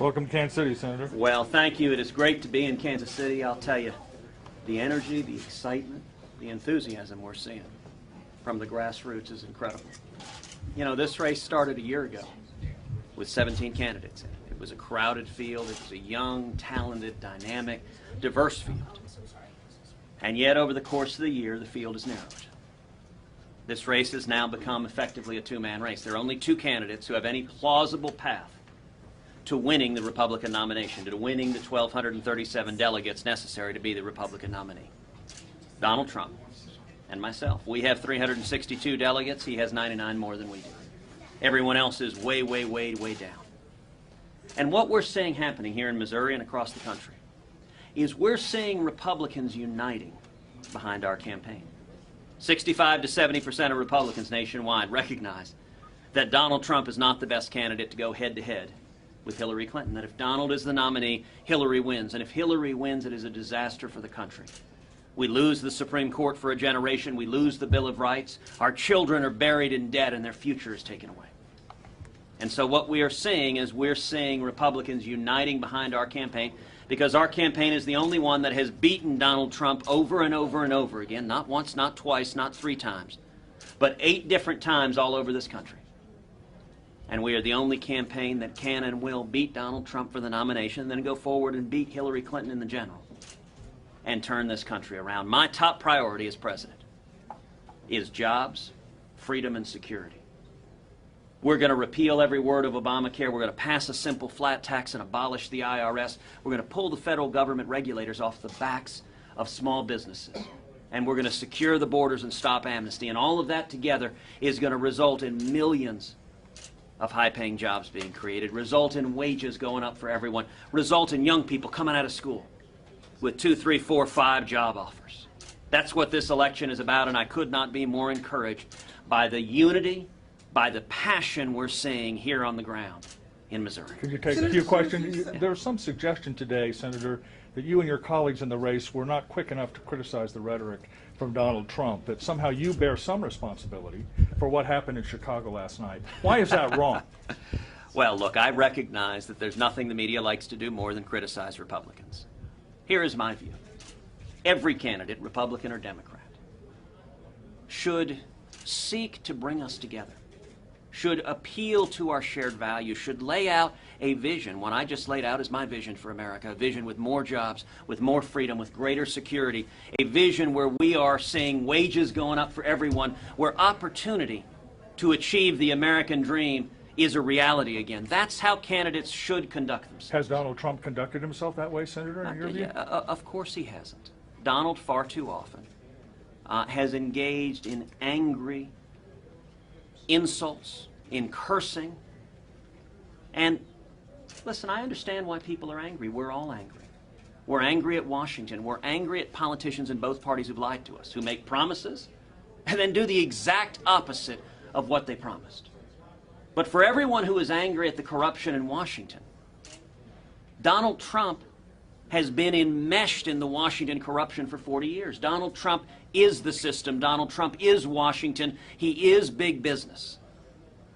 Welcome to Kansas City, Senator. Well, thank you. It is great to be in Kansas City. I'll tell you, the energy, the excitement, the enthusiasm we're seeing from the grassroots is incredible. You know, this race started a year ago with 17 candidates in it. It was a crowded field. It was a young, talented, dynamic, diverse field. And yet, over the course of the year, the field has narrowed. This race has now become effectively a two-man race. There are only two candidates who have any plausible path to winning the Republican nomination, to winning the 1,237 delegates necessary to be the Republican nominee. Donald Trump and myself. We have 362 delegates. He has 99 more than we do. Everyone else is way, way, way, way down. And what we're seeing happening here in Missouri and across the country is we're seeing Republicans uniting behind our campaign. 65 to 70% of Republicans nationwide recognize that Donald Trump is not the best candidate to go head-to-head with Hillary Clinton, that if Donald is the nominee, Hillary wins. And if Hillary wins, it is a disaster for the country. We lose the Supreme Court for a generation. We lose the Bill of Rights. Our children are buried in debt, and their future is taken away. And so what we are seeing is we're seeing Republicans uniting behind our campaign, because our campaign is the only one that has beaten Donald Trump over and over and over again, not once, not twice, not 3 times, but 8 different times all over this country. And we are the only campaign that can and will beat Donald Trump for the nomination, and then go forward and beat Hillary Clinton in the general and turn this country around. My top priority as president is jobs, freedom, and security. We're going to repeal every word of Obamacare. We're going to pass a simple flat tax and abolish the IRS. We're going to pull the federal government regulators off the backs of small businesses. And we're going to secure the borders and stop amnesty. And all of that together is going to result in millions of high-paying jobs being created, result in wages going up for everyone, result in young people coming out of school with 2, 3, 4, 5 job offers. That's what this election is about, and I could not be more encouraged by the unity, by the passion we're seeing here on the ground in Missouri. Could you take a few questions? There was some suggestion today, Senator, that you and your colleagues in the race were not quick enough to criticize the rhetoric from Donald Trump, that somehow you bear some responsibility for what happened in Chicago last night. Why is that wrong? Well, look, I recognize that there's nothing the media likes to do more than criticize Republicans. Here is my view. Every candidate, Republican or Democrat, should seek to bring us together, should appeal to our shared values, should lay out a vision. What I just laid out is my vision for America, a vision with more jobs, with more freedom, with greater security, a vision where we are seeing wages going up for everyone, where opportunity to achieve the American dream is a reality again. That's how candidates should conduct themselves. Has Donald Trump conducted himself that way, Senator, in your view? Of course he hasn't. Donald, far too often, has engaged in angry insults, in cursing. And listen, I understand why people are angry. We're all angry. We're angry at Washington. We're angry at politicians in both parties who've lied to us, who make promises and then do the exact opposite of what they promised. But for everyone who is angry at the corruption in Washington, Donald Trump has been enmeshed in the Washington corruption for 40 years. Donald Trump is the system. Donald Trump is Washington. He is big business.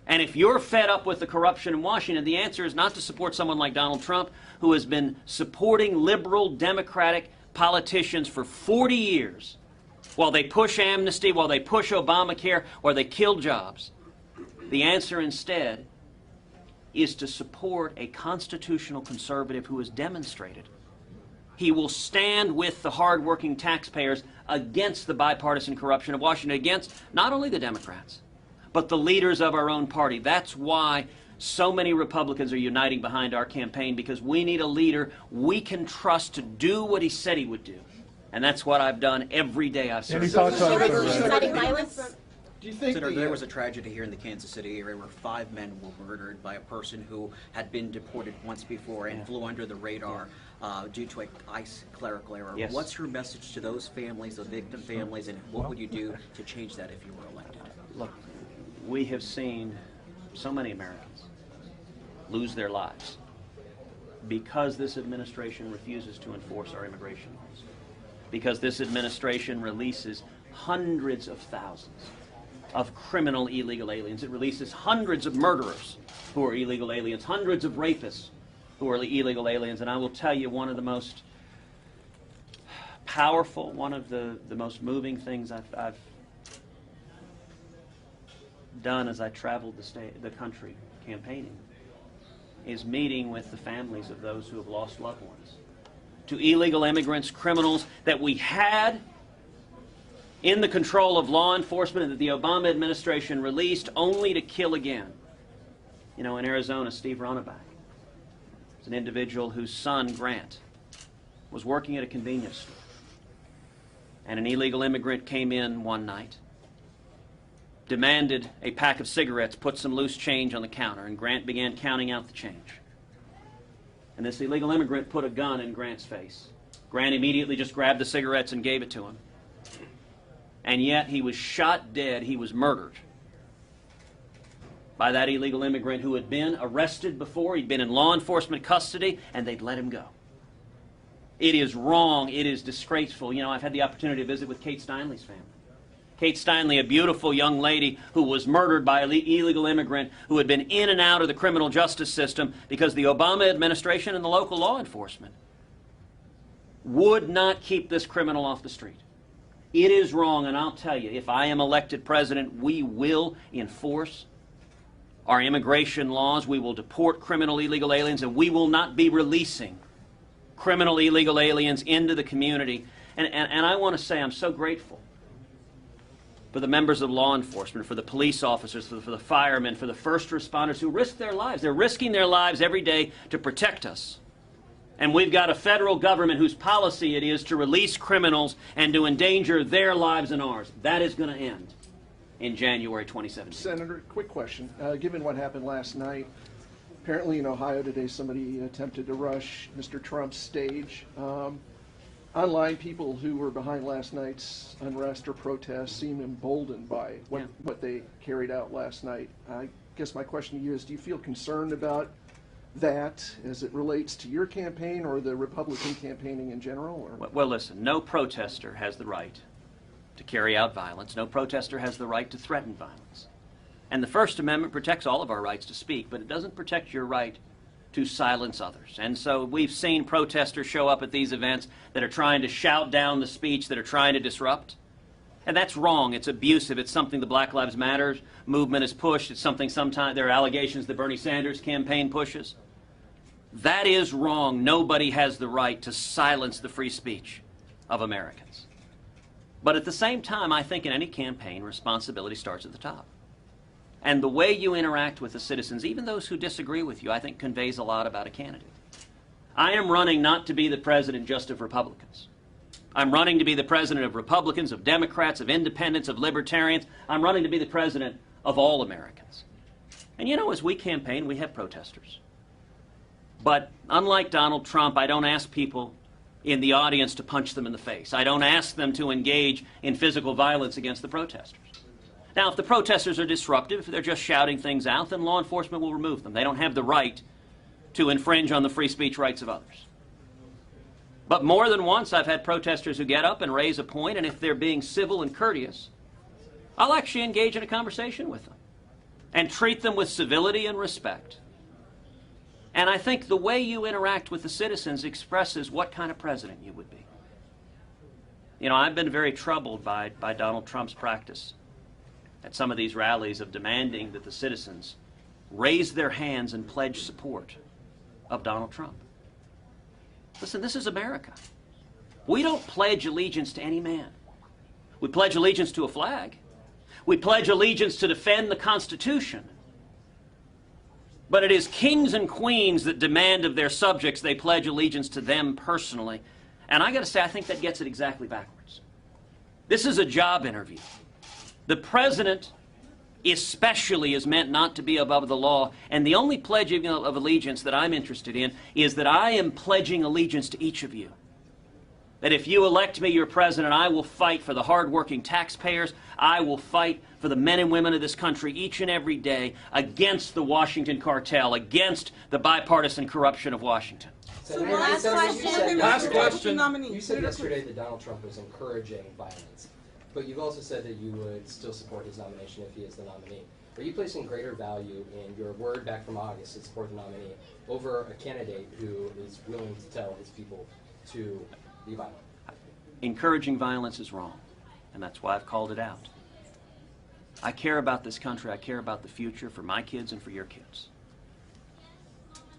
And if you're fed up with the corruption in Washington, the answer is not to support someone like Donald Trump, who has been supporting liberal Democratic politicians for 40 years while they push amnesty, while they push Obamacare, or they kill jobs. The answer instead is to support a constitutional conservative who has demonstrated he will stand with the hardworking taxpayers against the bipartisan corruption of Washington, against not only the Democrats, but the leaders of our own party. That's why so many Republicans are uniting behind our campaign, because we need a leader we can trust to do what he said he would do. And that's what I've done every day I've served. Any thoughts on inciting violence? Do you think Senator, there was a tragedy here in the Kansas City area where 5 men were murdered by a person who had been deported once before and flew under the radar due to an ICE clerical error. Yes. What's your message to those families, the victim families, and what would you do to change that if you were elected? Look, we have seen so many Americans lose their lives because this administration refuses to enforce our immigration laws, because this administration releases hundreds of thousands of criminal illegal aliens. It releases hundreds of murderers who are illegal aliens, hundreds of rapists who are illegal aliens. And I will tell you, one of the most powerful, one of the most moving things I've done as I traveled the country campaigning is meeting with the families of those who have lost loved ones. To illegal immigrants, criminals that we had in the control of law enforcement and that the Obama administration released only to kill again. You know, in Arizona, Steve Ronnebeck is an individual whose son, Grant, was working at a convenience store. And an illegal immigrant came in one night, demanded a pack of cigarettes, put some loose change on the counter, and Grant began counting out the change. And this illegal immigrant put a gun in Grant's face. Grant immediately just grabbed the cigarettes and gave it to him. And yet he was shot dead, he was murdered by that illegal immigrant who had been arrested before, he'd been in law enforcement custody, and they'd let him go. It is wrong, it is disgraceful. You know, I've had the opportunity to visit with Kate Steinley's family. Kate Steinley, a beautiful young lady who was murdered by an illegal immigrant who had been in and out of the criminal justice system because the Obama administration and the local law enforcement would not keep this criminal off the street. It is wrong, and I'll tell you, if I am elected president, we will enforce our immigration laws, we will deport criminal illegal aliens, and we will not be releasing criminal illegal aliens into the community. And I want to say I'm so grateful for the members of law enforcement, for the police officers, for the firemen, for the first responders who risk their lives. They're risking their lives every day to protect us. And we've got a federal government whose policy it is to release criminals and to endanger their lives and ours. That is going to end in January 2017. Senator, quick question. Given what happened last night, apparently in Ohio today somebody attempted to rush Mr. Trump's stage. Online, people who were behind last night's unrest or protest seemed emboldened by what they carried out last night. I guess my question to you is, do you feel concerned about that as it relates to your campaign or the Republican campaigning in general? Or? Well, listen, no protester has the right to carry out violence. No protester has the right to threaten violence. And the First Amendment protects all of our rights to speak, but it doesn't protect your right to silence others. And so we've seen protesters show up at these events that are trying to shout down the speech, that are trying to disrupt. And that's wrong. It's abusive. It's something the Black Lives Matter movement has pushed. It's something sometimes there are allegations the Bernie Sanders campaign pushes. That is wrong. Nobody has the right to silence the free speech of Americans. But at the same time, I think in any campaign, responsibility starts at the top. And the way you interact with the citizens, even those who disagree with you, I think conveys a lot about a candidate. I am running not to be the president just of Republicans. I'm running to be the president of Republicans, of Democrats, of independents, of libertarians. I'm running to be the president of all Americans. And you know, as we campaign, we have protesters. But unlike Donald Trump, I don't ask people in the audience to punch them in the face. I don't ask them to engage in physical violence against the protesters. Now, if the protesters are disruptive, if they're just shouting things out, then law enforcement will remove them. They don't have the right to infringe on the free speech rights of others. But more than once, I've had protesters who get up and raise a point, and if they're being civil and courteous, I'll actually engage in a conversation with them and treat them with civility and respect. And I think the way you interact with the citizens expresses what kind of president you would be. You know, I've been very troubled by Donald Trump's practice at some of these rallies of demanding that the citizens raise their hands and pledge support of Donald Trump. Listen, this is America. We don't pledge allegiance to any man. We pledge allegiance to a flag. We pledge allegiance to defend the Constitution. But it is kings and queens that demand of their subjects they pledge allegiance to them personally. And I got to say, I think that gets it exactly backwards. This is a job interview. The president especially is meant not to be above the law, and the only pledging of allegiance that I'm interested in is that I am pledging allegiance to each of you. That if you elect me your president, I will fight for the hardworking taxpayers. I will fight for the men and women of this country each and every day against the Washington cartel, against the bipartisan corruption of Washington. So last question. Last question. You said yesterday that Donald Trump was encouraging violence, but you've also said that you would still support his nomination if he is the nominee. Are you placing greater value in your word back from August to support the nominee over a candidate who is willing to tell his people to be violent? Encouraging violence is wrong, and that's why I've called it out. I care about this country. I care about the future for my kids and for your kids.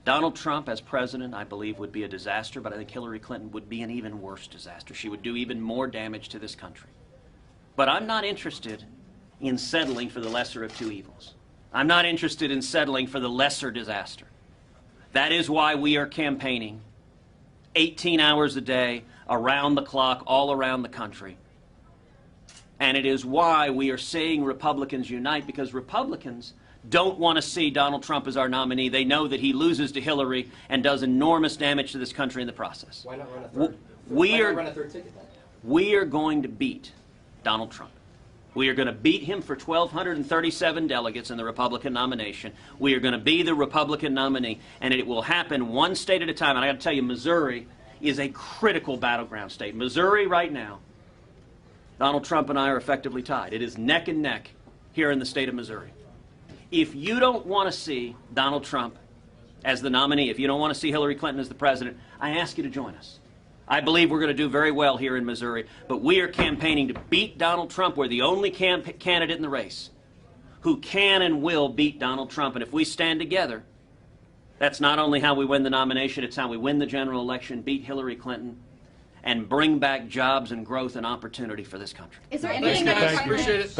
Donald Trump as president, I believe, would be a disaster, but I think Hillary Clinton would be an even worse disaster. She would do even more damage to this country. But I'm not interested in settling for the lesser of two evils. I'm not interested in settling for the lesser disaster. That is why we are campaigning 18 hours a day, around the clock, all around the country. And it is why we are seeing Republicans unite, because Republicans don't want to see Donald Trump as our nominee. They know that he loses to Hillary and does enormous damage to this country in the process. Why not run a third? We Why are- not run a third ticket then? We are going to beat Donald Trump. We are going to beat him for 1,237 delegates in the Republican nomination. We are going to be the Republican nominee, and it will happen one state at a time. And I got to tell you, Missouri is a critical battleground state. Missouri right now, Donald Trump and I are effectively tied. It is neck and neck here in the state of Missouri. If you don't want to see Donald Trump as the nominee, if you don't want to see Hillary Clinton as the president, I ask you to join us. I believe we're going to do very well here in Missouri, but we are campaigning to beat Donald Trump. We're the only candidate in the race who can and will beat Donald Trump. And if we stand together, that's not only how we win the nomination, it's how we win the general election, beat Hillary Clinton, and bring back jobs and growth and opportunity for this country. Is there anything Thank you. that